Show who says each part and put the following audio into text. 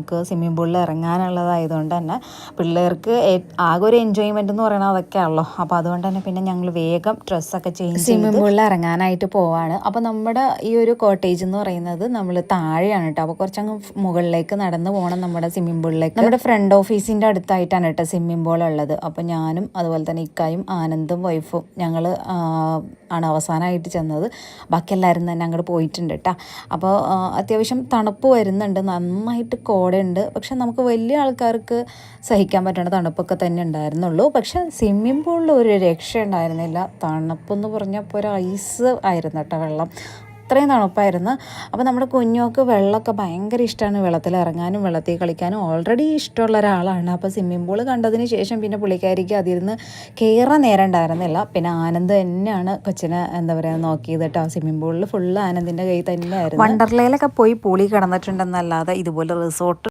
Speaker 1: നമുക്ക് സ്വിമ്മിംഗ് പൂളിൽ ഇറങ്ങാനുള്ളതായതുകൊണ്ട് തന്നെ പിള്ളേർക്ക് ആകെ ഒരു എൻജോയ്മെൻറ്റ് എന്ന് പറയുന്നത് അതൊക്കെയാണല്ലോ. അപ്പോൾ അതുകൊണ്ട് തന്നെ പിന്നെ ഞങ്ങൾ വേഗം ഡ്രസ്സൊക്കെ ചേഞ്ച് സ്വിമ്മിംഗ് പൂളിൽ ഇറങ്ങാനായിട്ട് പോവാണ്. അപ്പോൾ നമ്മുടെ ഈ ഒരു കോട്ടേജ് എന്ന് പറയുന്നത് നമ്മൾ താഴെയാണ് കേട്ടോ. അപ്പോൾ കുറച്ചങ്ങ് മുകളിലേക്ക് നടന്ന് പോകണം നമ്മുടെ സ്വിമ്മിംഗ് പൂളിലേക്ക്. നമ്മുടെ ഫ്രണ്ട് ഓഫീസിൻ്റെ അടുത്തായിട്ടാണ് കേട്ടോ സ്വിമ്മിംഗ് പൂൾ ഉള്ളത്. അപ്പോൾ ഞാനും അതുപോലെ തന്നെ ഇക്കായും ആനന്ദും വൈഫും ഞങ്ങൾ ആണ് അവസാനമായിട്ട് ചെന്നത്. ബാക്കി എല്ലാവരും തന്നെ അങ്ങോട്ട് പോയിട്ടുണ്ട് കേട്ടോ. അപ്പോൾ അത്യാവശ്യം തണുപ്പ് വരുന്നുണ്ട്, നന്നായിട്ട് കോടയുണ്ട്. പക്ഷെ നമുക്ക് വലിയ ആൾക്കാർക്ക് സഹിക്കാൻ പറ്റുന്ന തണുപ്പൊക്കെ തന്നെ ഉണ്ടായിരുന്നുള്ളൂ. പക്ഷെ സ്വിമ്മിംഗ് പൂളിൽ ഒരു രക്ഷ ഉണ്ടായിരുന്നില്ല. തണുപ്പെന്ന് പറഞ്ഞപ്പോൾ ഒരു ഐസ് ആയിരുന്നു കേട്ടോ വെള്ളം, അത്രയും തണുപ്പായിരുന്നു. അപ്പോൾ നമ്മുടെ കുഞ്ഞുങ്ങൾക്ക് വെള്ളമൊക്കെ ഭയങ്കര ഇഷ്ടമാണ്, വെള്ളത്തിൽ ഇറങ്ങാനും വെള്ളത്തിൽ കളിക്കാനും ഓൾറെഡി ഇഷ്ടമുള്ള ഒരാളാണ്. അപ്പോൾ സ്വിമ്മിംഗ് പൂൾ കണ്ടതിന് ശേഷം പിന്നെ പുള്ളിക്കാരിക്ക് അതിരുന്ന് കയറാൻ നേരം ഉണ്ടായിരുന്നില്ല. പിന്നെ ആനന്ദ് തന്നെയാണ് കൊച്ചിനെ എന്താ പറയുക നോക്കിയത് കേട്ടോ. സ്വിമ്മിംഗ് പൂളിൽ ഫുള്ള് ആനന്ദിൻ്റെ കയ്യിൽ തന്നെയായിരുന്നു. വണ്ടർലയിലൊക്കെ പോയി പൂളി കിടന്നിട്ടുണ്ടെന്നല്ലാതെ ഇതുപോലെ റിസോർട്ട്